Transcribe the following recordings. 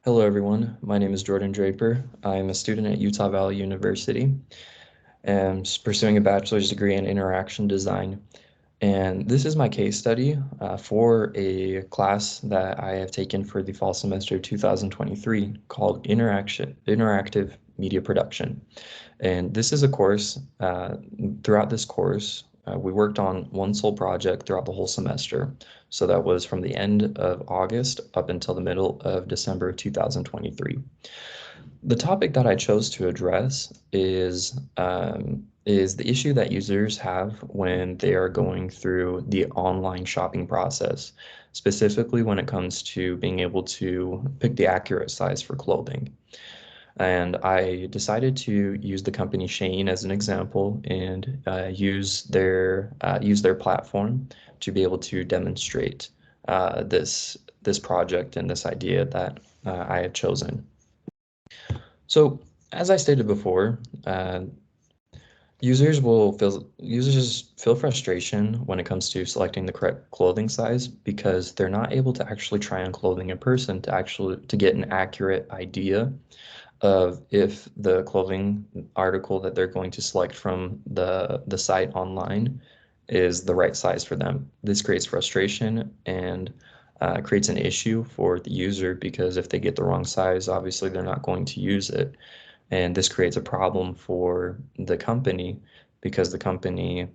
Hello, everyone. My name is Jordan Draper. I'm a student at Utah Valley University and pursuing a bachelor's degree in interaction design. And this is my case study for a class that I have taken for the fall semester 2023 called Interactive Media Production. And this is a course, throughout this course, we worked on one sole project throughout the whole semester. So that was from the end of August up until the middle of December 2023. The topic that I chose to address is the issue that users have when they are going through the online shopping process, specifically when it comes to being able to pick the accurate size for clothing. And I decided to use the company Shane as an example and use their platform to be able to demonstrate this project and this idea that I had chosen. So, as I stated before, users feel frustration when it comes to selecting the correct clothing size because they're not able to actually try on clothing in person to get an accurate idea of if the clothing article that they're going to select from the site online is the right size for them. This creates frustration and creates an issue for the user because if they get the wrong size, obviously they're not going to use it. And this creates a problem for the company because the company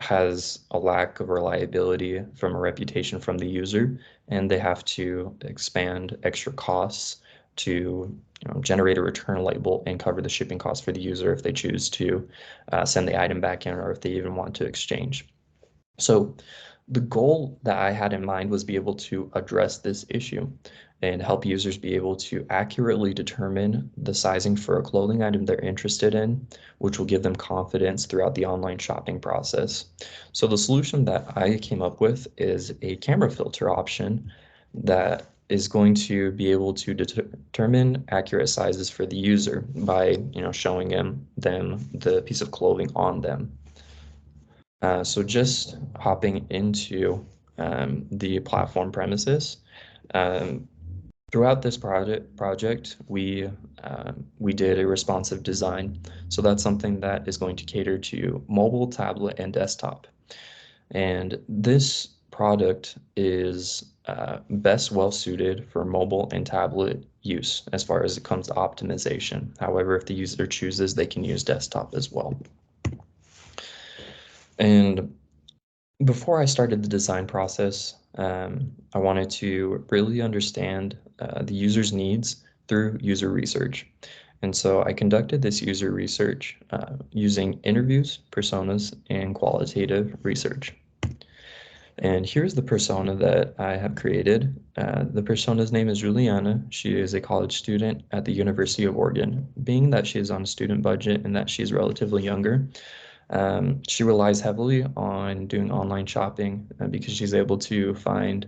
has a lack of reliability from a reputation from the user, and they have to expand extra costs to generate a return label and cover the shipping costs for the user if they choose to send the item back in or if they even want to exchange. So the goal that I had in mind was be able to address this issue and help users be able to accurately determine the sizing for a clothing item they're interested in, which will give them confidence throughout the online shopping process. So the solution that I came up with is a camera filter option that is going to be able to determine accurate sizes for the user by, showing them the piece of clothing on them. So just hopping into the platform premises, um, throughout this project, we did a responsive design. So that's something that is going to cater to mobile, tablet, and desktop. And this product is best well suited for mobile and tablet use as far as it comes to optimization. However, if the user chooses, they can use desktop as well. And before I started the design process, I wanted to really understand the user's needs through user research. And so I conducted this user research using interviews, personas, and qualitative research. And here's the persona that I have created. The persona's name is Juliana. She is a college student at the University of Oregon. Being that she is on a student budget and that she's relatively younger, she relies heavily on doing online shopping because she's able to find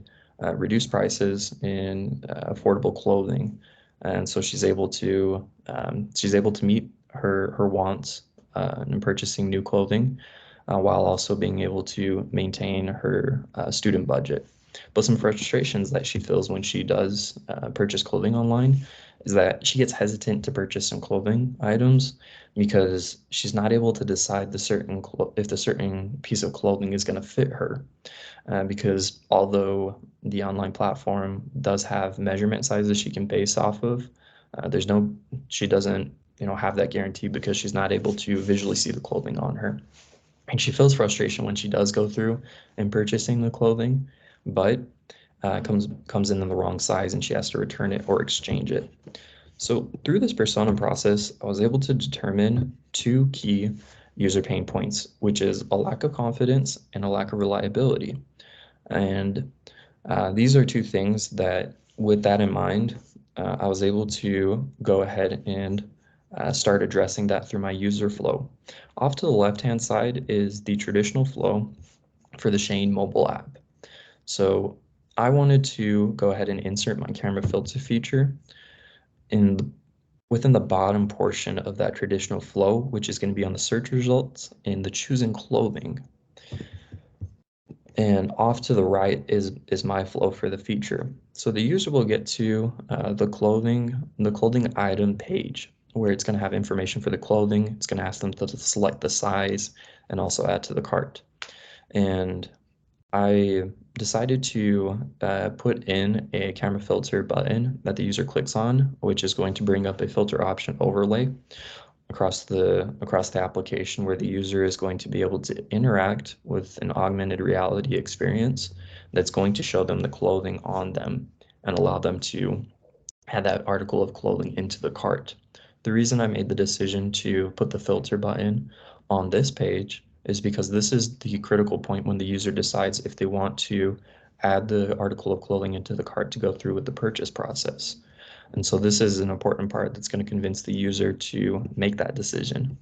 reduced prices in affordable clothing, and so she's able to meet her wants in purchasing new clothing while also being able to maintain her student budget. But some frustrations that she feels when she does purchase clothing online is that she gets hesitant to purchase some clothing items because she's not able to decide if the certain piece of clothing is going to fit her. Because although the online platform does have measurement sizes she can base off of, she doesn't, have that guarantee because she's not able to visually see the clothing on her. And she feels frustration when she does go through and purchasing the clothing, but comes in the wrong size and she has to return it or exchange it. So through this persona process, I was able to determine two key user pain points, which is a lack of confidence and a lack of reliability. And these are two things that, with that in mind, I was able to go ahead and start addressing that through my user flow. Off to the left-hand side is the traditional flow for the Shane mobile app. So I wanted to go ahead and insert my camera filter feature within the bottom portion of that traditional flow, which is going to be on the search results in the choosing clothing. And off to the right is my flow for the feature. So the user will get to the clothing item page where it's going to have information for the clothing. It's going to ask them to select the size and also add to the cart. And I decided to put in a camera filter button that the user clicks on, which is going to bring up a filter option overlay across the application where the user is going to be able to interact with an augmented reality experience that's going to show them the clothing on them and allow them to add that article of clothing into the cart. The reason I made the decision to put the filter button on this page is because this is the critical point when the user decides if they want to add the article of clothing into the cart to go through with the purchase process. And so this is an important part that's going to convince the user to make that decision.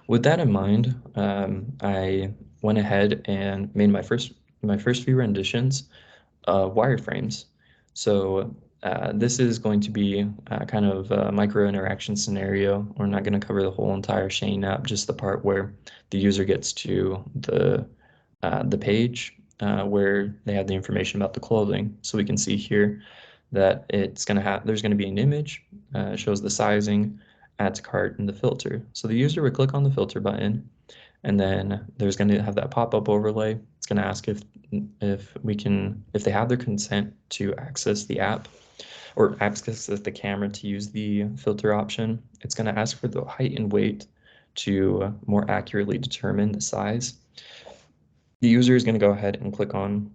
With that in mind, I went ahead and made my first few renditions wireframes. So this is going to be kind of a micro interaction scenario. We're not going to cover the whole entire Shane app, just the part where the user gets to the page where they have the information about the clothing. So we can see here that there's going to be an image, shows the sizing, add to cart, and the filter. So the user would click on the filter button, and then there's going to have that pop-up overlay. It's going to ask if they have their consent to access the app or access the camera to use the filter option. It's going to ask for the height and weight to more accurately determine the size. The user is going to go ahead and click on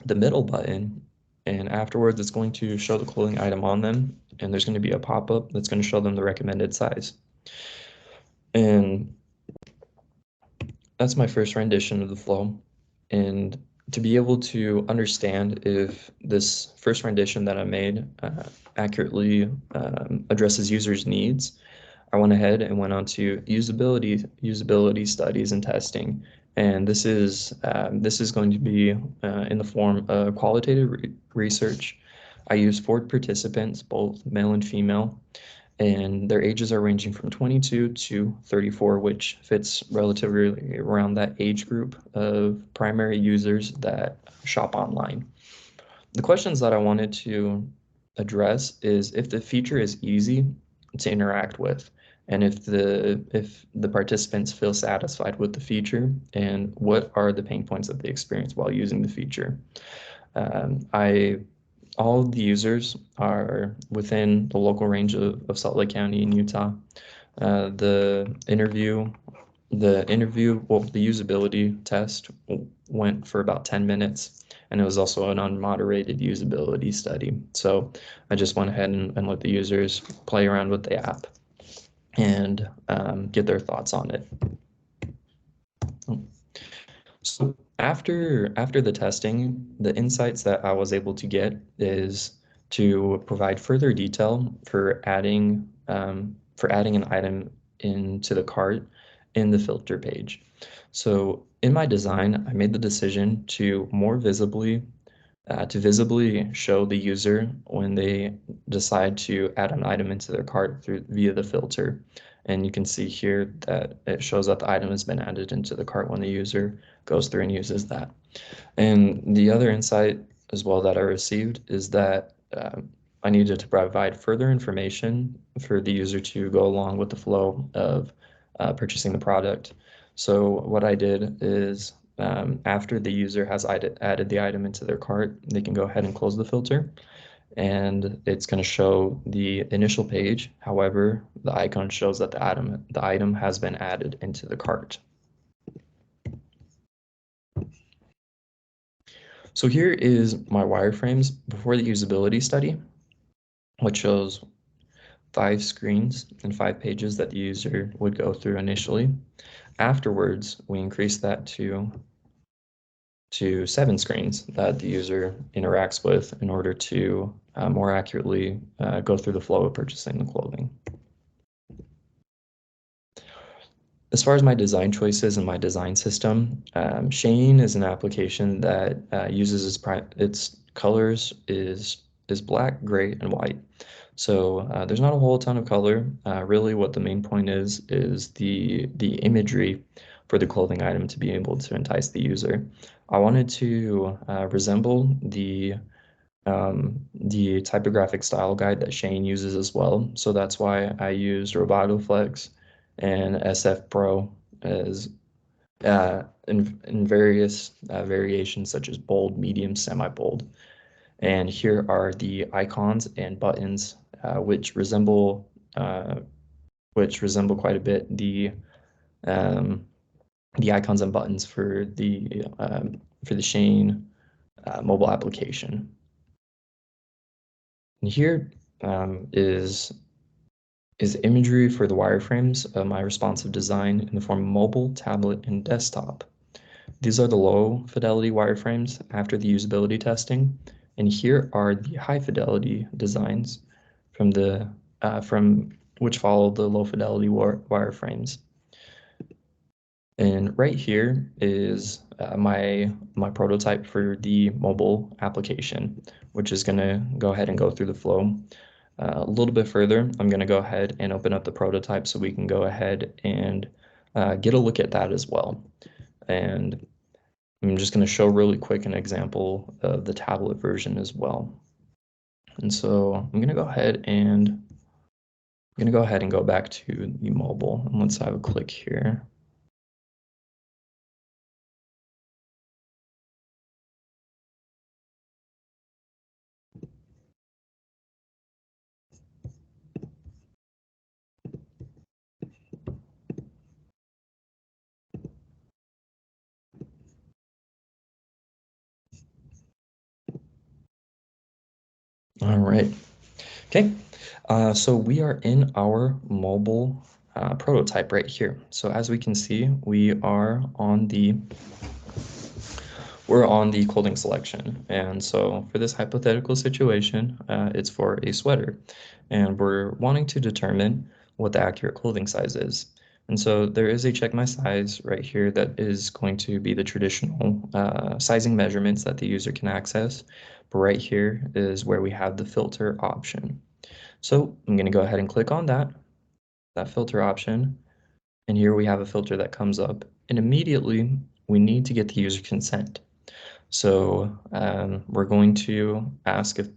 the middle button, and afterwards it's going to show the clothing item on them, and there's going to be a pop-up that's going to show them the recommended size. And that's my first rendition of the flow. And to be able to understand if this first rendition that I made accurately addresses users' needs, I went ahead and went on to usability studies and testing. And this is going to be in the form of qualitative research. I used 4 participants, both male and female, and their ages are ranging from 22 to 34, which fits relatively around that age group of primary users that shop online. The questions that I wanted to address is if the feature is easy to interact with, and if the participants feel satisfied with the feature, and what are the pain points that they experience while using the feature. All of the users are within the local range of Salt Lake County in Utah. The usability test went for about 10 minutes, and it was also an unmoderated usability study. So I just went ahead and let the users play around with the app and get their thoughts on it. So after the testing, the insights that I was able to get is to provide further detail for adding an item into the cart in the filter page. So in my design, I made the decision to visibly show the user when they decide to add an item into their cart via the filter. And you can see here that it shows that the item has been added into the cart when the user goes through and uses that. And the other insight as well that I received is that I needed to provide further information for the user to go along with the flow of purchasing the product. So what I did is after the user has added the item into their cart, they can go ahead and close the filter, and it's going to show the initial page. However, the icon shows that the item has been added into the cart. So here is my wireframes before the usability study, which shows 5 screens and 5 pages that the user would go through initially. Afterwards, we increase that to 7 screens that the user interacts with in order to more accurately go through the flow of purchasing the clothing. As far as my design choices and my design system, Shane is an application that uses its colors is black, gray, and white. So there's not a whole ton of color. Really, what the main point is the imagery for the clothing item to be able to entice the user. I wanted to resemble the typographic style guide that Shane uses as well. So that's why I used Robotoflex and SF Pro as in various variations such as bold, medium, semi-bold. And here are the icons and buttons uh, which resemble quite a bit um, the icons and buttons for the Shane mobile application. And here is imagery for the wireframes of my responsive design in the form of mobile, tablet, and desktop. These are the low fidelity wireframes after the usability testing, and here are the high fidelity designs from which follow the low fidelity wireframes. And right here is my prototype for the mobile application, which is going to go ahead and go through the flow. A little bit further, I'm going to go ahead and open up the prototype so we can go ahead and get a look at that as well. And I'm just going to show really quick an example of the tablet version as well. And so I'm going to go ahead and go back to the mobile, and let's have a click here. All right. Okay. So we are in our mobile prototype right here. So as we can see, we're on the clothing selection. And so for this hypothetical situation, it's for a sweater. And we're wanting to determine what the accurate clothing size is. And so there is a check my size right here that is going to be the traditional sizing measurements that the user can access. But right here is where we have the filter option. So I'm going to go ahead and click on that filter option. And here we have a filter that comes up. And immediately we need to get the user consent. So we're going to ask if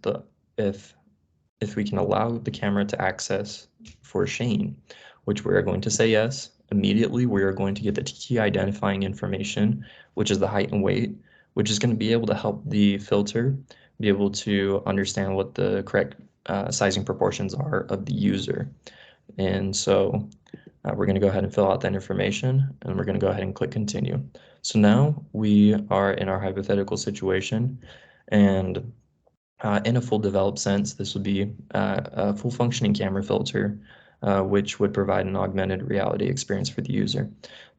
if we can allow the camera to access for Shane, which we are going to say yes. Immediately, we are going to get the key identifying information, which is the height and weight, which is going to be able to help the filter be able to understand what the correct sizing proportions are of the user. And so we're going to go ahead and fill out that information, and we're going to go ahead and click continue. So now we are in our hypothetical situation, and in a full developed sense, this would be a full functioning camera filter, which would provide an augmented reality experience for the user.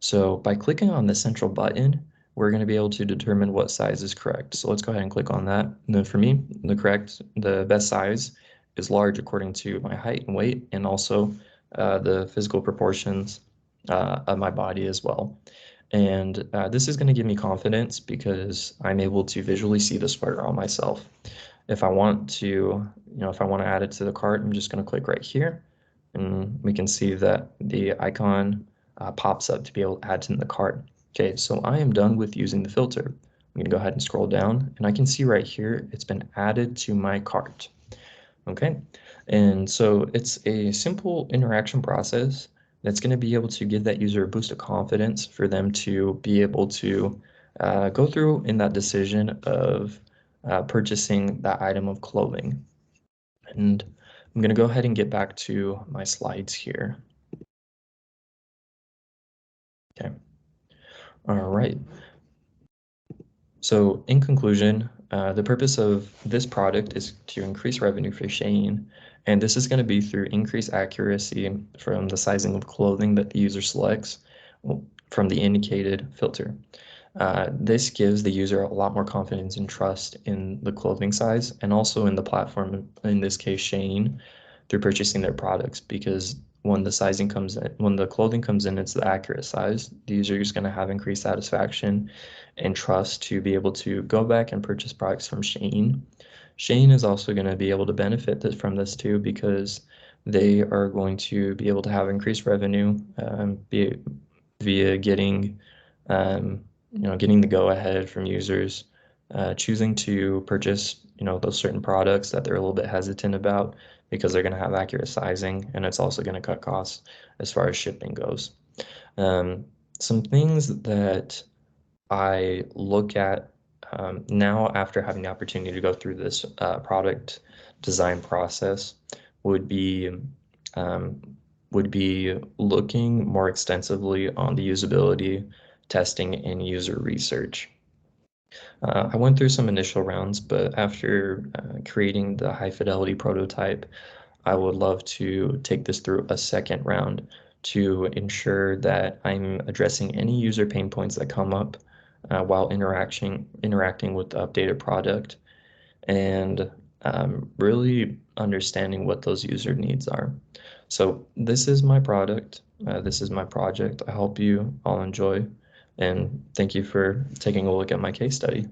So by clicking on the central button, we're going to be able to determine what size is correct. So let's go ahead and click on that. And then for me, the best size is large according to my height and weight, and also the physical proportions of my body as well. And this is going to give me confidence because I'm able to visually see the sweater on myself. If I want to, if I want to add it to the cart, I'm just going to click right here, and we can see that the icon pops up to be able to add to the cart. Okay, so I am done with using the filter. I'm going to go ahead and scroll down, and I can see right here it's been added to my cart. Okay, and so it's a simple interaction process that's going to be able to give that user a boost of confidence for them to be able to go through in that decision of purchasing that item of clothing. And I'm going to go ahead and get back to my slides here. Okay. All right. So in conclusion, the purpose of this product is to increase revenue for Shane, and this is going to be through increased accuracy from the sizing of clothing that the user selects from the indicated filter. This gives the user a lot more confidence and trust in the clothing size and also in the platform, in this case, Shane, through purchasing their products, because when the clothing comes in, it's the accurate size. The user is going to have increased satisfaction and trust to be able to go back and purchase products from Shane. Shane is also going to be able to benefit from this too because they are going to be able to have increased revenue via getting, getting the go ahead from users, choosing to purchase, those certain products that they're a little bit hesitant about because they're going to have accurate sizing, and it's also going to cut costs as far as shipping goes. Um, some things that I look at now after having the opportunity to go through this product design process would be um, would be looking more extensively on the usability testing and user research. I went through some initial rounds, but after creating the high fidelity prototype, I would love to take this through a second round to ensure that I'm addressing any user pain points that come up while interacting with the updated product and really understanding what those user needs are. So this is my product. This is my project. I hope you all enjoy, and thank you for taking a look at my case study.